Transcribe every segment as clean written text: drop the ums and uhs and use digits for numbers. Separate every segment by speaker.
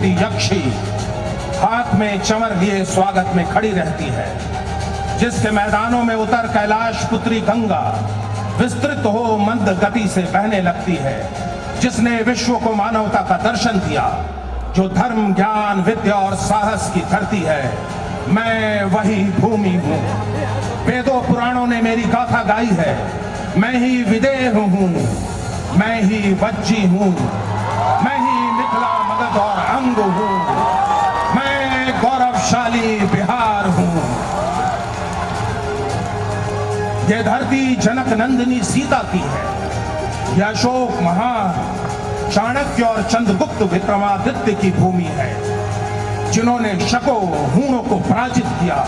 Speaker 1: कीर्ति यक्षी हाथ में चमर लिए स्वागत में खड़ी रहती है, जिसके मैदानों में उतर कैलाश पुत्री गंगा विस्तृत हो मंद गति से बहने लगती है, जिसने विश्व को मानवता का दर्शन दिया, जो धर्म ज्ञान विद्या और साहस की धरती है। मैं वही भूमि हूँ। वेदों पुराणों ने मेरी गाथा गाई है। मैं ही विदेह हूँ, मैं ही वज्जी हूँ, मैं ही मिथिला मगध और अंग हूँ, मैं गौरवशाली बिहार हूँ। यह धरती जनक नंदिनी सीता की है। यह अशोक महान, चाणक्य और चंद्रगुप्त विक्रमादित्य की भूमि है, जिन्होंने शकों हूणों को पराजित किया,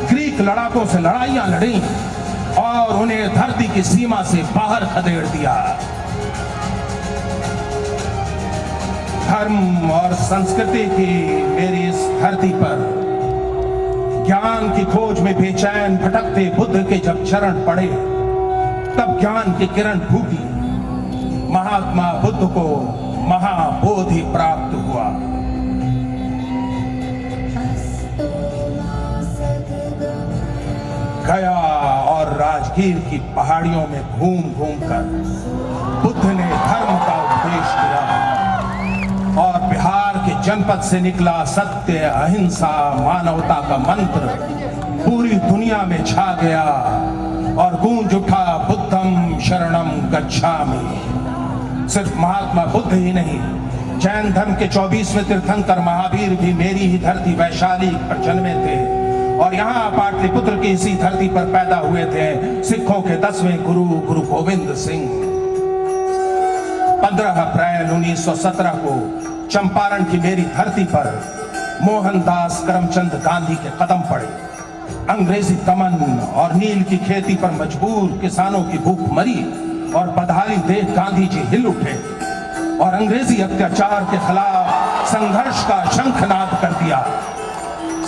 Speaker 1: ग्रीक लड़ाकों से लड़ाइयां लड़ी और उन्हें धरती की सीमा से बाहर खदेड़ दिया। धर्म और संस्कृति की मेरी इस धरती पर ज्ञान की खोज में बेचैन भटकते बुद्ध के जब चरण पड़े, तब ज्ञान की किरण फूटी। महात्मा बुद्ध को महाबोधि प्राप्त हुआ। गया और राजगीर की पहाड़ियों में घूम घूम कर बुद्ध ने धर्म का उपदेश किया और बिहार के जनपद से निकला सत्य, अहिंसा, मानवता का मंत्र पूरी दुनिया में छा गया और गूंज उठा बुद्धम शरणम गच्छामि। सिर्फ महात्मा बुद्ध ही नहीं, जैन धर्म के 24वें तीर्थंकर महावीर भी मेरी ही धरती वैशाली पर जन्मे थे और यहाँ पाटलिपुत्र की इसी धरती पर पैदा हुए थे सिखों के 10वें गुरु गुरु गोविंद सिंह। 15 अप्रैल 1917 को चंपारण की मेरी धरती पर मोहनदास करमचंद गांधी के कदम पड़े। अंग्रेजी दमन और नील की खेती पर मजबूर किसानों की भूख मरी और बदहाली देख गांधी जी हिल उठे और अंग्रेजी अत्याचार के खिलाफ संघर्ष का शंखनाद कर दिया।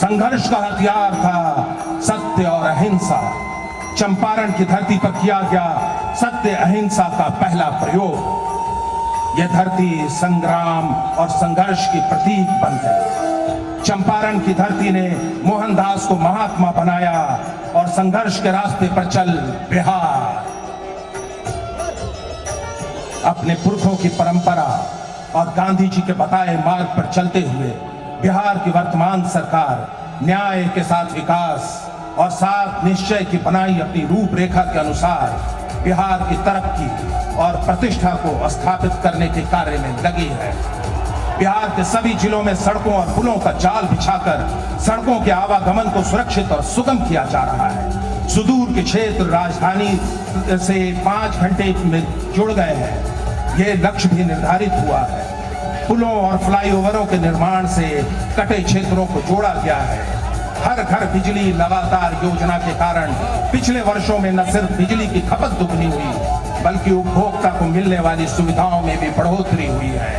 Speaker 1: संघर्ष का हथियार था सत्य और अहिंसा। चंपारण की धरती पर किया गया सत्य अहिंसा का पहला प्रयोग। यह धरती संग्राम और संघर्ष की प्रतीक बन गई। चंपारण की धरती ने मोहनदास को महात्मा बनाया और संघर्ष के रास्ते पर चल बिहार अपने पुरखों की परंपरा और गांधी जी के बताए मार्ग पर चलते हुए बिहार की वर्तमान सरकार न्याय के साथ विकास और साथ निश्चय की बनाई अपनी रूपरेखा के अनुसार बिहार की तरक्की और प्रतिष्ठा को स्थापित करने के कार्य में लगी है। बिहार के सभी जिलों में सड़कों और पुलों का जाल बिछाकर सड़कों के आवागमन को सुरक्षित और सुगम किया जा रहा है। सुदूर के क्षेत्र राजधानी से 5 घंटे में जुड़ गए हैं। ये लक्ष्य भी निर्धारित हुआ है। पुलों और फ्लाईओवरों के निर्माण से कटे क्षेत्रों को जोड़ा गया है। हर घर बिजली लगातार योजना के कारण पिछले वर्षों में न सिर्फ बिजली की खपत दुगनी हुई बल्कि उपभोक्ता को मिलने वाली सुविधाओं में भी बढ़ोतरी हुई है।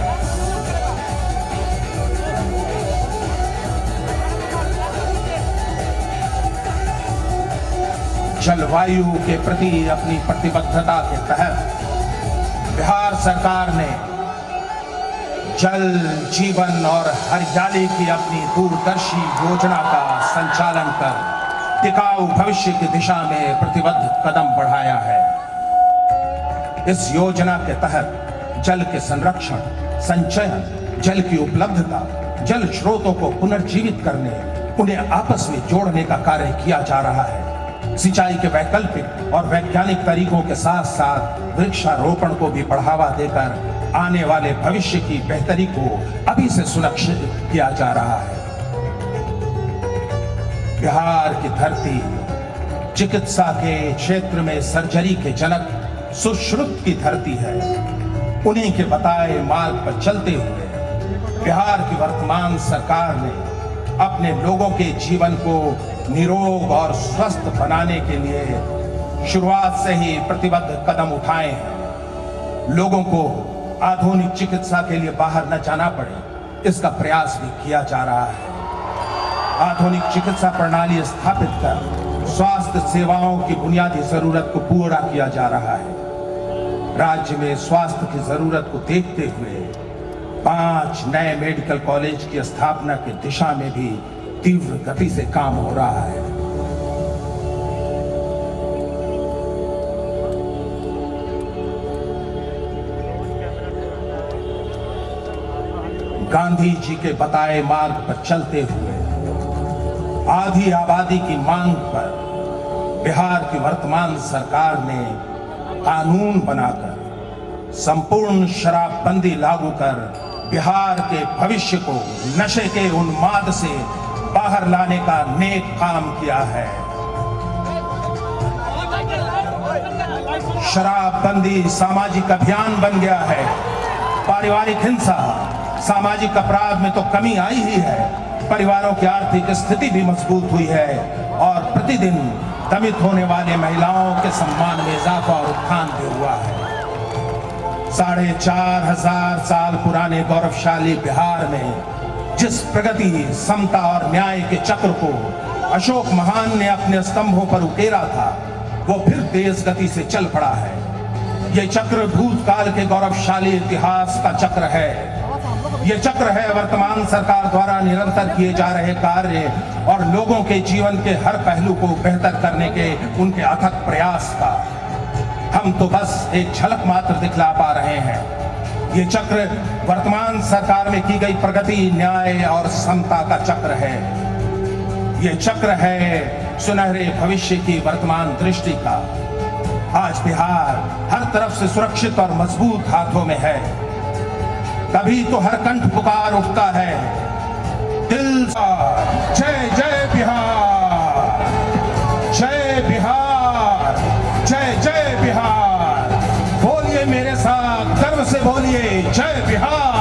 Speaker 1: जलवायु के प्रति अपनी प्रतिबद्धता के तहत बिहार सरकार ने जल जीवन और हरियाली की अपनी दूरदर्शी योजना का संचालन कर टिकाऊ भविष्य की दिशा में प्रतिबद्ध कदम बढ़ाया है। इस योजना के तहत जल के संरक्षण, संचयन, जल की उपलब्धता, जल स्रोतों को पुनर्जीवित करने, उन्हें आपस में जोड़ने का कार्य किया जा रहा है। सिंचाई के वैकल्पिक और वैज्ञानिक तरीकों के साथ साथ वृक्षारोपण को भी बढ़ावा देकर आने वाले भविष्य की बेहतरी को अभी से सुनिश्चित किया जा रहा है। बिहार की धरती चिकित्सा के क्षेत्र में सर्जरी के जनक सुश्रुत की धरती है। उन्हीं के बताए मार्ग पर चलते हुए बिहार की वर्तमान सरकार ने अपने लोगों के जीवन को निरोग और स्वस्थ बनाने के लिए शुरुआत से ही प्रतिबद्ध कदम उठाए हैं। लोगों को आधुनिक चिकित्सा के लिए बाहर न जाना पड़े, इसका प्रयास भी किया जा रहा है। आधुनिक चिकित्सा प्रणाली स्थापित कर स्वास्थ्य सेवाओं की बुनियादी जरूरत को पूरा किया जा रहा है। राज्य में स्वास्थ्य की जरूरत को देखते हुए 5 नए मेडिकल कॉलेज की स्थापना की दिशा में भी तीव्र गति से काम हो रहा है। गांधी जी के बताए मार्ग पर चलते हुए आधी आबादी की मांग पर बिहार की वर्तमान सरकार ने कानून बनाकर संपूर्ण शराबबंदी लागू कर बिहार के भविष्य को नशे के उन्माद से बाहर लाने का नेक काम किया है। शराबबंदी सामाजिक अभियान बन गया है। पारिवारिक हिंसा, सामाजिक अपराध में तो कमी आई ही है, परिवारों की आर्थिक स्थिति भी मजबूत हुई है और प्रतिदिन दमित होने वाली महिलाओं के सम्मान में इजाफा और उत्थान भी हुआ है। 4,500 साल पुराने गौरवशाली बिहार में जिस प्रगति, समता और न्याय के चक्र को अशोक महान ने अपने स्तंभों पर उकेरा था, वो फिर तेज गति से चल पड़ा है। ये चक्र भूतकाल के गौरवशाली इतिहास का चक्र है। ये चक्र है वर्तमान सरकार द्वारा निरंतर किए जा रहे कार्य और लोगों के जीवन के हर पहलू को बेहतर करने के उनके अथक प्रयास का। हम तो बस एक झलक मात्र दिखला पा रहे हैं। ये चक्र वर्तमान सरकार में की गई प्रगति, न्याय और समता का चक्र है। ये चक्र है सुनहरे भविष्य की वर्तमान दृष्टि का। आज बिहार हर तरफ से सुरक्षित और मजबूत हाथों में है। तभी तो हर कंठ पुकार उठता है, दिल जय जय बिहार, जय बिहार, जय जय बिहार। बोलिए मेरे साथ गर्व से बोलिए, जय बिहार।